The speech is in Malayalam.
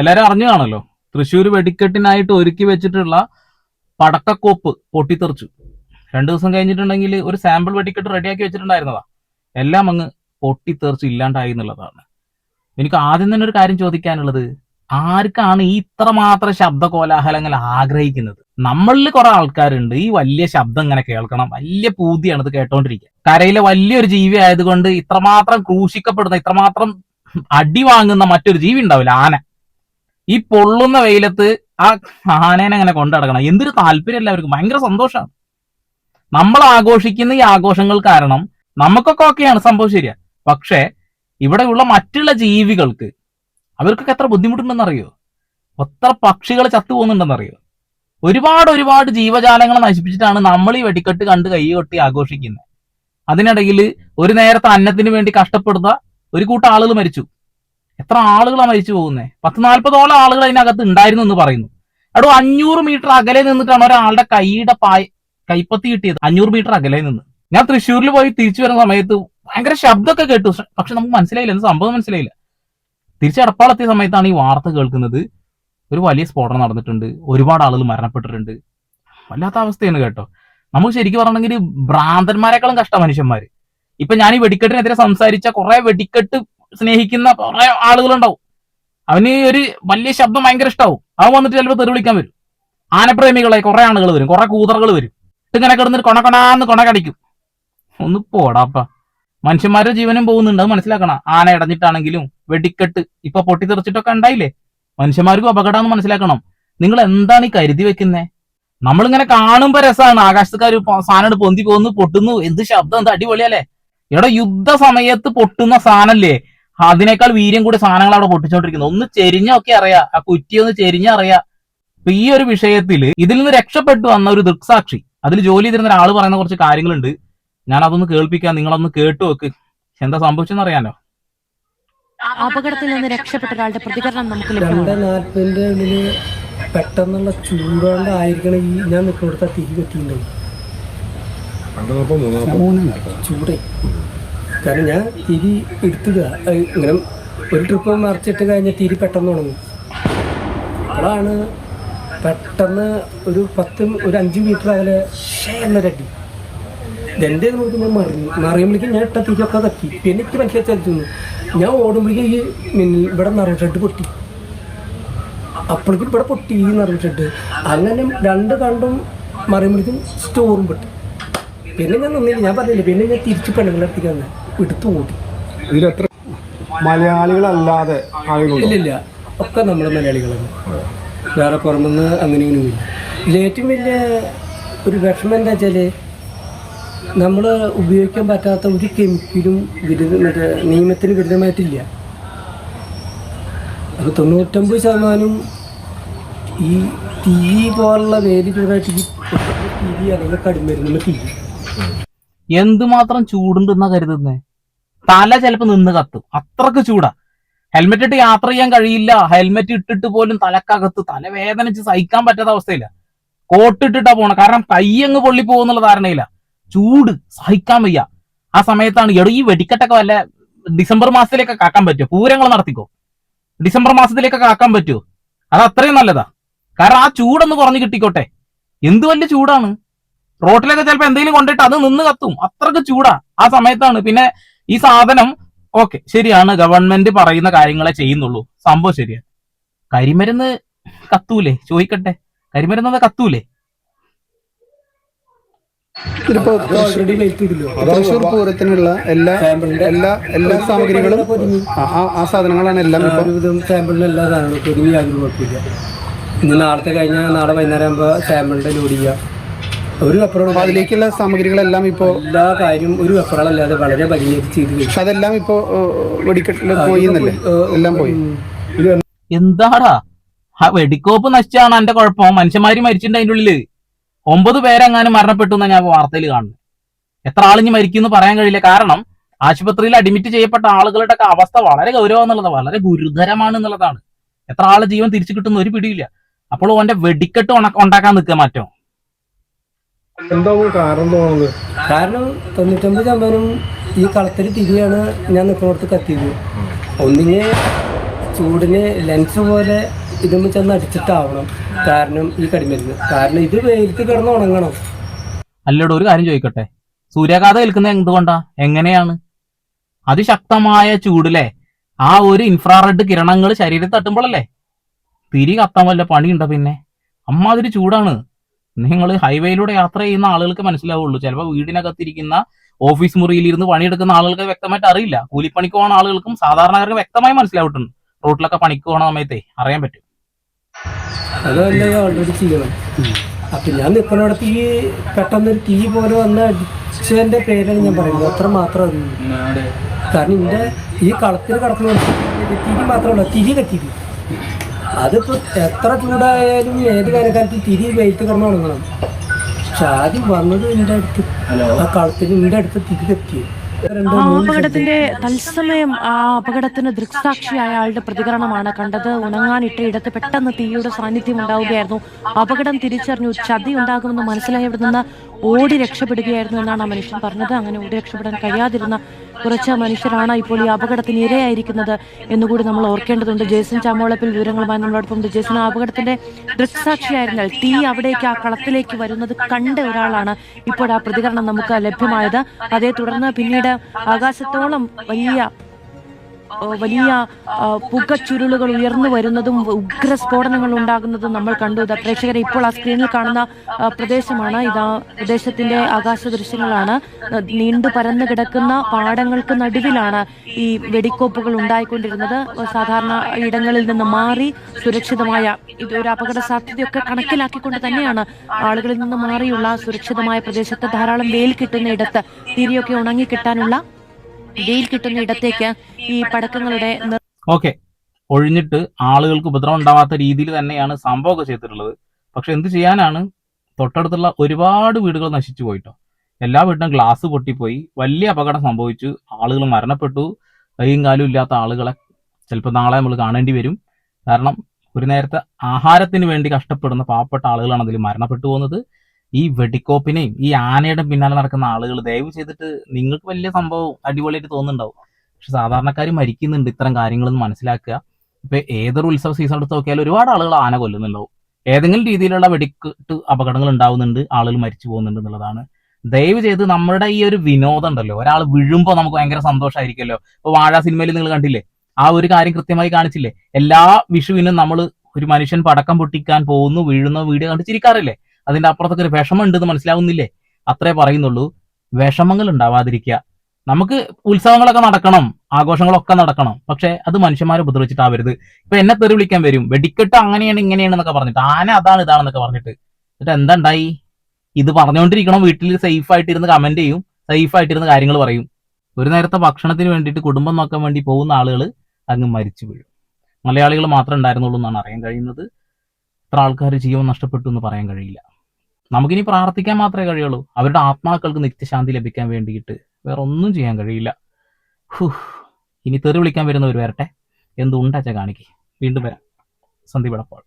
എല്ലാരും അറിഞ്ഞു കാണല്ലോ, തൃശ്ശൂർ വെടിക്കെട്ടിനായിട്ട് ഒരുക്കി വെച്ചിട്ടുള്ള പടക്കക്കോപ്പ് പൊട്ടിത്തെറിച്ചു. 2 ദിവസം കഴിഞ്ഞിട്ടുണ്ടെങ്കിൽ ഒരു സാമ്പിൾ വെടിക്കെട്ട് റെഡിയാക്കി വെച്ചിട്ടുണ്ടായിരുന്നതാ, എല്ലാം അങ്ങ് പൊട്ടിത്തെറിച്ച് ഇല്ലാണ്ടായി എന്നുള്ളതാണ്. എനിക്ക് ആദ്യം തന്നെ ഒരു കാര്യം ചോദിക്കാനുള്ളത്, ആർക്കാണ് ഈ ഇത്രമാത്രം ശബ്ദ കോലാഹലങ്ങൾ ആഗ്രഹിക്കുന്നത്? നമ്മളിൽ കുറെ ആൾക്കാരുണ്ട് ഈ വലിയ ശബ്ദം ഇങ്ങനെ കേൾക്കണം, വലിയ പൂതിയാണ് ഇത് കേട്ടോണ്ടിരിക്കുക. കരയിലെ വലിയൊരു ജീവി ആയതുകൊണ്ട് ഇത്രമാത്രം ക്രൂശിക്കപ്പെടുന്ന, ഇത്രമാത്രം അടി വാങ്ങുന്ന മറ്റൊരു ജീവി ഉണ്ടാവില്ല, ആന. ഈ പൊള്ളുന്ന വെയിലത്ത് ആ ആനേനെ അങ്ങനെ കൊണ്ടടക്കണം, എന്തൊരു താല്പര്യം എല്ലാവർക്കും, ഭയങ്കര സന്തോഷമാണ്. നമ്മൾ ആഘോഷിക്കുന്ന ഈ ആഘോഷങ്ങൾ കാരണം നമുക്കൊക്കെ ഓക്കെയാണ്, സംഭവം ശരിയാ. പക്ഷേ ഇവിടെയുള്ള മറ്റുള്ള ജീവികൾക്ക്, അവർക്കൊക്കെ എത്ര ബുദ്ധിമുട്ടുണ്ടെന്നറിയോ? എത്ര പക്ഷികൾ ചത്തുപോകുന്നുണ്ടെന്നറിയോ? ഒരുപാട് ജീവജാലങ്ങളെ നശിപ്പിച്ചിട്ടാണ് നമ്മൾ ഈ വെടിക്കെട്ട് കണ്ട് കൈ കൊട്ടി ആഘോഷിക്കുന്നത്. അതിനിടയിൽ ഒരു നേരത്തെ അന്നത്തിന് വേണ്ടി കഷ്ടപ്പെടുന്ന ഒരു കൂട്ടം ആളുകൾ മരിച്ചു. എത്ര ആളുകളാണ് മരിച്ചു പോകുന്നത്? 10-40ഓളം ആളുകൾ അതിനകത്ത് ഉണ്ടായിരുന്നു എന്ന് പറയുന്നു. അവിടെ 500 മീറ്റർ അകലെ നിന്നിട്ടാണ് ഒരാളുടെ കൈപ്പത്തി കിട്ടിയത്. 500 മീറ്റർ അകലെ നിന്ന്. ഞാൻ തൃശ്ശൂരിൽ പോയി തിരിച്ചു വരുന്ന സമയത്ത് ഭയങ്കര ശബ്ദമൊക്കെ കേട്ടു, പക്ഷെ നമുക്ക് മനസ്സിലായില്ല, എന്ത് സംഭവം മനസ്സിലായില്ല. തിരിച്ച് എടപ്പാളെത്തിയ സമയത്താണ് ഈ വാർത്ത കേൾക്കുന്നത്, ഒരു വലിയ സ്ഫോടനം നടന്നിട്ടുണ്ട്, ഒരുപാട് ആളുകൾ മരണപ്പെട്ടിട്ടുണ്ട്. വല്ലാത്ത അവസ്ഥയാണ് കേട്ടോ. നമുക്ക് ശരിക്കും പറഞ്ഞെങ്കിൽ ഭ്രാന്തന്മാരെക്കാളും കഷ്ടം മനുഷ്യന്മാര്. ഇപ്പൊ ഞാൻ ഈ വെടിക്കെട്ടിനെതിരെ സംസാരിച്ച കുറെ വെടിക്കെട്ട് സ്നേഹിക്കുന്ന കുറെ ആളുകളുണ്ടാവും, അവന് ഒരു വലിയ ശബ്ദം ഭയങ്കര ഇഷ്ടാവും, അവൻ വന്നിട്ട് ചിലപ്പോൾ തെറി വിളിക്കാൻ വരും. ആനപ്രേമികളായി കുറെ ആളുകൾ വരും, കുറെ കൂതറകൾ വരും, ഇങ്ങനെ കിടന്നിട്ട് കൊണക്കൊണാന്ന് കൊണകടിക്കും. ഒന്ന് പോടാപ്പ. മനുഷ്യന്മാരുടെ ജീവനും പോകുന്നുണ്ട്, അത് മനസ്സിലാക്കണം. ആന ഇടഞ്ഞിട്ടാണെങ്കിലും വെടിക്കെട്ട് ഇപ്പൊ പൊട്ടിത്തെറിച്ചിട്ടൊക്കെ ഉണ്ടായില്ലേ, മനുഷ്യന്മാർക്കും അപകടമെന്ന് മനസ്സിലാക്കണം. നിങ്ങൾ എന്താണ് ഈ കരുതി വെക്കുന്നേ? നമ്മളിങ്ങനെ കാണുമ്പോ രസമാണ്, ആകാശത്തുകാർ സാധനം പൊന്തി പോകുന്നു, പൊട്ടുന്നു, എന്ത് ശബ്ദം, എന്ത് അടിപൊളിയല്ലേ. ഇവിടെ യുദ്ധ സമയത്ത് പൊട്ടുന്ന സാധനല്ലേ, അതിനേക്കാൾ വീര്യം കൂടി സാധനങ്ങൾ അവിടെ പൊട്ടിച്ചോണ്ടിരിക്കുന്നു. ഒന്ന് ചെരിഞ്ഞൊക്കെ അറിയാം, ആ കുറ്റി ഒന്ന് ചെരിഞ്ഞറിയാം. അപ്പൊ ഈ ഒരു വിഷയത്തിൽ ഇതിൽ നിന്ന് രക്ഷപ്പെട്ടു വന്ന ഒരു ദൃക്സാക്ഷി, അതിൽ ജോലി ചെയ്തിരുന്ന ഒരാൾ പറയുന്ന കുറച്ച് കാര്യങ്ങളുണ്ട്, ഞാൻ അതൊന്ന് കേൾപ്പിക്കാം, നിങ്ങളൊന്ന് കേട്ടു വെക്ക്. എന്താ സംഭവിച്ചെന്ന് അറിയാനോ? അപകടത്തിൽ നിന്ന് രക്ഷപ്പെട്ട ഒരാളുടെ പ്രതികരണം നമുക്ക് 2:40 ഉള്ളില് പെട്ടെന്നുള്ള ചൂടുകൊണ്ടായിരിക്കണം ഈ ഞാൻ നിൽക്കുന്നിടത്ത് തിരി കെട്ടിയിട്ടുണ്ടാവും. ചൂട് കാരണം ഞാൻ തിരി എടുത്തിടുക, ഇങ്ങനെ ഒരു ട്രിപ്പ് മറിച്ചിട്ട് കഴിഞ്ഞാൽ തിരി പെട്ടെന്ന് ഉണങ്ങും. അപ്പോഴാണ് പെട്ടെന്ന് ഒരു 5 മീറ്റർ അകലെ എന്നൊരടി എൻ്റെ നോക്കി ഞാൻ മറിയുമ്പോഴേക്കും ഞാൻ ഇട്ട തിരിയൊക്കെ തട്ടി. പിന്നെ എനിക്ക് മനസ്സിലായി ചലിച്ചു. ഞാൻ ഓടുമ്പോഴേക്കും ഈ ഇവിടെ നറും ഷെഡ് പൊട്ടി, അപ്പോഴേക്കും ഇവിടെ പൊട്ടി ഈ നറും ഷെഡ്. അങ്ങനെ 2 കണ്ടും മറിയുമ്പോഴേക്കും സ്റ്റോറും പൊട്ടി. പിന്നെ ഞാൻ നിന്നില്ല, ഞാൻ പറഞ്ഞില്ല. പിന്നെ ഞാൻ തിരിച്ച് പെണ്ണുങ്ങളെ അടുത്തേക്ക് തന്നെ എടുത്തു ഓടി. ഇതിലെത്ര മലയാളികളല്ലാതെ ഇല്ലില്ല, ഒക്കെ നമ്മൾ മലയാളികളാണ്, വേറെ പുറമെന്ന് അങ്ങനെ ഇല്ല. ഇതിലേറ്റവും വലിയ ഒരു വിഷമം എന്താ വെച്ചാൽ നമ്മൾ ഉപയോഗിക്കാൻ പറ്റാത്ത ഒരു കെമിക്കലും മറ്റേ നിയമത്തിന് വിരുദ്ധമായിട്ടില്ല. അത് 99% ഈ തീ പോലുള്ള വേലി ചൂടായിട്ട് ഈ തിരി അല്ലെങ്കിൽ കടുമരുന്ന് തിരി. എന്തുമാത്രം ചൂടുണ്ടെന്നാ കരുതുന്നേ? തല ചിലപ്പോ നിന്ന് കത്തും, അത്രക്ക് ചൂടാ. ഹെൽമെറ്റ് ഇട്ട് യാത്ര ചെയ്യാൻ കഴിയില്ല, ഹെൽമെറ്റ് ഇട്ടിട്ട് പോലും തലക്കകത്ത് തലവേദനിച്ച് സഹിക്കാൻ പറ്റാത്ത അവസ്ഥയില്ല. കോട്ട് ഇട്ടിട്ടാ പോണം, കാരണം കയ്യങ്ങ് പൊള്ളി പോകുന്നുള്ള ധാരണയില്ല. ചൂട് സഹിക്കാൻ വയ്യ. ആ സമയത്താണ് ഈ വെടിക്കെട്ടൊക്കെ വല്ല ഡിസംബർ മാസത്തിലേക്കൊക്കെ ആക്കാൻ പറ്റുമോ? പൂരങ്ങൾ നടത്തിക്കോ, ഡിസംബർ മാസത്തിലേക്കൊക്കെ ആക്കാൻ പറ്റുമോ? അത് അത്രയും നല്ലതാ, കാരണം ആ ചൂടൊന്ന് കുറഞ്ഞു കിട്ടിക്കോട്ടെ. എന്ത് വലിയ ചൂടാണ്, റോട്ടിലൊക്കെ ചിലപ്പോൾ എന്തെങ്കിലും കൊണ്ടിട്ട് അത് നിന്ന് കത്തും, അത്രക്ക് ചൂടാ ആ സമയത്താണ്. പിന്നെ ഈ സാധനം ഓക്കെ ശരിയാണ്, ഗവൺമെന്റ് പറയുന്ന കാര്യങ്ങളെ ചെയ്യുന്നുള്ളൂ, സംഭവം ശരിയാണ്. കരിമരുന്ന് കത്തൂലേ? ചോദിക്കട്ടെ, കരിമരുന്ന് കത്തൂലേ? തൃശ്ശൂർ പൂരത്തിനുള്ള എല്ലാ സാമഗ്രികളും ആ സാധനങ്ങളാണ് എല്ലാം സാമ്പിളിന് എല്ലാ സാധനങ്ങളും പൊതുവെ യാതൊരു കുഴപ്പമില്ല. ഇന്ന് നാളത്തെ കഴിഞ്ഞാൽ നാളെ വൈകുന്നേരം ആകുമ്പോൾ സാമ്പിളിന്റെ ലോഡ് ചെയ്യാം. ഒരു വെപ്പറോളം അതിലേക്കുള്ള സാമഗ്രികളെല്ലാം ഇപ്പോൾ എല്ലാ കാര്യം ഒരു വെപ്പറല്ലാതെ വളരെ പരിചയം ചെയ്ത് കഴിച്ചു. അതെല്ലാം ഇപ്പോ വെടിക്കെട്ടിൽ പോയി എന്നല്ലേ, എല്ലാം പോയി. എന്താടാ വെടിക്കോപ്പ് നശിച്ചാണ് എന്റെ കുഴപ്പം? മനുഷ്യന്മാര് മരിച്ചിട്ടുണ്ട് അതിൻ്റെ ഉള്ളില്. 9 പേരെങ്ങാനും മരണപ്പെട്ടു എന്നാ ഞാൻ വാർത്തയിൽ കാണുന്നത്. എത്ര ആളിഞ്ഞ് മരിക്കുമെന്ന് പറയാൻ കഴിയില്ല, കാരണം ആശുപത്രിയിൽ അഡ്മിറ്റ് ചെയ്യപ്പെട്ട ആളുകളുടെ ഒക്കെ അവസ്ഥ വളരെ ഗൗരവം എന്നുള്ളതാണ്, വളരെ ഗുരുതരമാണ് എന്നുള്ളതാണ്. എത്ര ആളെ ജീവൻ തിരിച്ചു കിട്ടുന്ന ഒരു പിടിയില്ല. അപ്പോൾ ഓന്റെ വെടിക്കെട്ട് ഉണ്ടാക്കാൻ നിൽക്കുക മാറ്റോ? കാരണം 99% ഈ കളത്തിൽ തിരിയാണ് ഞാൻ നിൽക്കുന്നിടത്ത് കത്തിയത്. ഒന്നിങ്ങനെ ചൂടിന് ലെൻസ് പോലെ ഇതൊന്ന് ചെന്ന് അടിച്ചിട്ടാവണം. കാരണം ഈ കടിമരുന്ന്, കാരണം ഇത് വെയിലത്ത് കിടന്ന് ഉണങ്ങണം. അല്ലോട് ഒരു കാര്യം ചോദിക്കട്ടെ, സൂര്യാഘാതം ഏൽക്കുന്നത് എന്തുകൊണ്ടാ, എങ്ങനെയാണ്? അതിശക്തമായ ചൂടിലെ ആ ഒരു ഇൻഫ്രാറെഡ് കിരണങ്ങൾ ശരീരത്തിൽ തട്ടുമ്പോഴല്ലേ തിരി കത്താൻ വല്ല പണിയുണ്ടോ? പിന്നെ അമ്മാതിരി ചൂടാണ്. നിങ്ങൾ ഹൈവേയിലൂടെ യാത്ര ചെയ്യുന്ന ആളുകൾക്ക് മനസ്സിലാവുള്ളൂ. ചിലപ്പോൾ വീടിനകത്തിരിക്കുന്ന ഓഫീസ് മുറിയിലിരുന്ന് പണിയെടുക്കുന്ന ആളുകൾക്ക് വ്യക്തമായിട്ട് അറിയില്ല. കൂലിപ്പണിക്ക് പോകുന്ന ആളുകൾക്കും സാധാരണക്കാർക്ക് വ്യക്തമായി മനസ്സിലാവിട്ടുണ്ട്. റോട്ടിലൊക്കെ പണിക്ക് പോകുന്ന സമയത്തേ അറിയാൻ പറ്റും. അതല്ല ഓൾറെഡി ചെയ്യണം. അപ്പൊ ഞാൻ നിൽക്കുന്നിടത്ത് ഈ പെട്ടെന്നൊരു തീ പോലെ വന്ന് അടിച്ചതിന്റെ പേരാണ് ഞാൻ പറയുന്നത്. അത്ര മാത്രം അറിയുള്ളൂ. കാരണം എൻ്റെ ഈ കളത്തിൽ കിടക്കുന്ന തിരി മാത്രമല്ല, തിരി കത്തിരി. അതിപ്പോൾ എത്ര ചൂടായാലും ഏത് വേനൽക്കാലത്ത് തിരി വെയിറ്റ് കിടന്ന് ഉണങ്ങണം. പക്ഷെ ആദ്യം വന്നത് എൻ്റെ അടുത്ത്, ആ കളത്തിൽ എൻ്റെ അടുത്ത് തിരി കത്തി. ആ അപകടത്തിന്റെ തത്സമയം ആ അപകടത്തിന് ദൃക്സാക്ഷിയായ ആളുടെ പ്രതികരണമാണ് കണ്ടത്. ഉണങ്ങാനിട്ട ഇടത്ത് പെട്ടെന്ന് തീയുടെ സാന്നിധ്യം ഉണ്ടാവുകയായിരുന്നു. അപകടം തിരിച്ചറിഞ്ഞു, ചതി ഉണ്ടാകുമെന്ന് മനസ്സിലായി ഇവിടെ നിന്ന് ഓടി രക്ഷപ്പെടുകയായിരുന്നു എന്നാണ് ആ മനുഷ്യൻ പറഞ്ഞത്. അങ്ങനെ ഓടി രക്ഷപ്പെടാൻ കഴിയാതിരുന്ന കുറച്ച് മനുഷ്യരാണ് ഇപ്പോൾ ഈ അപകടത്തിന് ഇരയായിരിക്കുന്നത് എന്നുകൂടി നമ്മൾ ഓർക്കേണ്ടതുണ്ട്. ജേസൺ ചാമോളപ്പിൽ വിവരങ്ങളുമായി നമ്മളോടൊപ്പം. ജേസൺ, ആ അപകടത്തിന്റെ ദൃക്സാക്ഷിയായിരുന്നാൽ തീ അവിടേക്ക് ആ കളത്തിലേക്ക് വരുന്നത് കണ്ട ഒരാളാണ് ഇപ്പോൾ ആ പ്രതികരണം നമുക്ക് ലഭ്യമായത്. അതേ തുടർന്ന് പിന്നീട് ആകാശത്തോളം വലിയ പുകച്ചുരുളുകൾ ഉയർന്നു വരുന്നതും ഉഗ്രസ്ഫോടനങ്ങൾ ഉണ്ടാകുന്നതും നമ്മൾ കണ്ടു. ഇതാ പ്രേക്ഷകരെ ഇപ്പോൾ ആ സ്ക്രീനിൽ കാണുന്ന പ്രദേശമാണ്. ഇതാ പ്രദേശത്തിന്റെ ആകാശ ദൃശ്യങ്ങളാണ്. നീണ്ടു പരന്നു കിടക്കുന്ന പാടങ്ങൾക്ക് നടുവിലാണ് ഈ വെടിക്കോപ്പുകൾ ഉണ്ടായിക്കൊണ്ടിരുന്നത്. സാധാരണ ഇടങ്ങളിൽ നിന്ന് മാറി സുരക്ഷിതമായ, ഇതൊരു അപകട സാധ്യതയൊക്കെ കണക്കിലാക്കിക്കൊണ്ട് തന്നെയാണ് ആളുകളിൽ നിന്ന് മാറിയുള്ള സുരക്ഷിതമായ പ്രദേശത്ത് ധാരാളം വെയിൽ കിട്ടുന്ന ഇടത്ത്, തിരിയൊക്കെ ഉണങ്ങി കിട്ടാനുള്ള വെയിൽ കിട്ടുന്ന ഇടത്തേക്ക് ഈ പടക്കങ്ങളുടെ ഓക്കെ ഒഴിഞ്ഞിട്ട് ആളുകൾക്ക് ഉപദ്രവം ഉണ്ടാവാത്ത രീതിയിൽ തന്നെയാണ് സംഭവമൊക്കെ ചെയ്തിട്ടുള്ളത്. പക്ഷെ എന്ത് ചെയ്യാനാണ്, തൊട്ടടുത്തുള്ള ഒരുപാട് വീടുകൾ നശിച്ചു പോയിട്ടോ. എല്ലാ വീട്ടിലും ഗ്ലാസ് പൊട്ടിപ്പോയി, വലിയ അപകടം സംഭവിച്ചു, ആളുകൾ മരണപ്പെട്ടു. കൈയും കാലും ഇല്ലാത്ത ആളുകളെ ചിലപ്പോൾ നാളെ നമ്മൾ കാണേണ്ടി വരും. കാരണം ഒരു നേരത്തെ ആഹാരത്തിന് വേണ്ടി കഷ്ടപ്പെടുന്ന പാവപ്പെട്ട ആളുകളാണ് അതിൽ മരണപ്പെട്ടു പോകുന്നത്. ഈ വെടിക്കോപ്പിനെയും ഈ ആനയുടെ പിന്നാലെ നടക്കുന്ന ആളുകൾ, ദയവ് ചെയ്തിട്ട് നിങ്ങൾക്ക് വലിയ സംഭവം അടിപൊളിയായിട്ട് തോന്നുന്നുണ്ടാവും, പക്ഷെ സാധാരണക്കാർ മരിക്കുന്നുണ്ട്. ഇത്തരം കാര്യങ്ങളൊന്നും മനസ്സിലാക്കുക. ഇപ്പൊ ഏതൊരു ഉത്സവ സീസൺ എടുത്ത് നോക്കിയാലും ഒരുപാട് ആളുകൾ ആന കൊല്ലുന്നുണ്ടാവും. ഏതെങ്കിലും രീതിയിലുള്ള വെടിക്കെട്ട് അപകടങ്ങൾ ഉണ്ടാവുന്നുണ്ട്, ആളുകൾ മരിച്ചു പോകുന്നുണ്ട് എന്നുള്ളതാണ്. ദയവ് ചെയ്ത് നമ്മുടെ ഈ ഒരു വിനോദം ഉണ്ടല്ലോ, ഒരാൾ വീഴുമ്പോൾ നമുക്ക് ഭയങ്കര സന്തോഷമായിരിക്കുമല്ലോ. ഇപ്പൊ വാഴ സിനിമയിൽ നിങ്ങൾ കണ്ടില്ലേ, ആ ഒരു കാര്യം കൃത്യമായി കാണിച്ചില്ലേ. എല്ലാ വിഷുവിനും നമ്മൾ ഒരു മനുഷ്യൻ പടക്കം പൊട്ടിക്കാൻ പോകുന്നു, വീഴുന്ന വീഡിയോ കണ്ട് ചിരിക്കാറില്ലേ. അതിന്റെ അപ്പുറത്തൊക്കെ ഒരു വിഷമം ഉണ്ടെന്ന് മനസ്സിലാവുന്നില്ലേ. അത്രേ പറയുന്നുള്ളൂ. വിഷമങ്ങൾ ഉണ്ടാവാതിരിക്കുക. നമുക്ക് ഉത്സവങ്ങളൊക്കെ നടക്കണം, ആഘോഷങ്ങളൊക്കെ നടക്കണം, പക്ഷെ അത് മനുഷ്യന്മാരെ ഉപദ്രവിച്ചിട്ടാവരുത്. ഇപ്പൊ എന്നെ തെറി വിളിക്കാൻ വരും, വെടിക്കെട്ട് അങ്ങനെയാണ് ഇങ്ങനെയാണ് എന്നൊക്കെ പറഞ്ഞിട്ട്, ആന അതാണ് ഇതാണെന്നൊക്കെ പറഞ്ഞിട്ട്. എന്നിട്ട് എന്താ ഉണ്ടായി? ഇത് പറഞ്ഞുകൊണ്ടിരിക്കണം, വീട്ടിൽ സേഫ് ആയിട്ടിരുന്ന് കമന്റ് ചെയ്യും, സേഫ് ആയിട്ടിരുന്ന് കാര്യങ്ങൾ പറയും. ഒരു നേരത്തെ ഭക്ഷണത്തിന് വേണ്ടിയിട്ട് കുടുംബം നോക്കാൻ വേണ്ടി പോകുന്ന ആളുകൾ അങ്ങ് മരിച്ചു വീഴും. മലയാളികൾ മാത്രമേ ഉണ്ടായിരുന്നുള്ളൂ എന്നാണ് അറിയാൻ കഴിയുന്നത്. ഇത്ര ആൾക്കാർ ജീവൻ നഷ്ടപ്പെട്ടു എന്ന് പറയാൻ കഴിയില്ല. നമുക്കിനി പ്രാർത്ഥിക്കാൻ മാത്രമേ കഴിയുള്ളൂ, അവരുടെ ആത്മാക്കൾക്ക് നിത്യശാന്തി ലഭിക്കാൻ വേണ്ടിയിട്ട്. വേറെ ഒന്നും ചെയ്യാൻ കഴിയില്ല. ഇനി തെറി വിളിക്കാൻ വരുന്നവർ വരട്ടെ, എന്തുണ്ടാച്ചാ കാണിക്കേ. വീണ്ടും വരാം. സന്ദീപ് എടപ്പാൾ.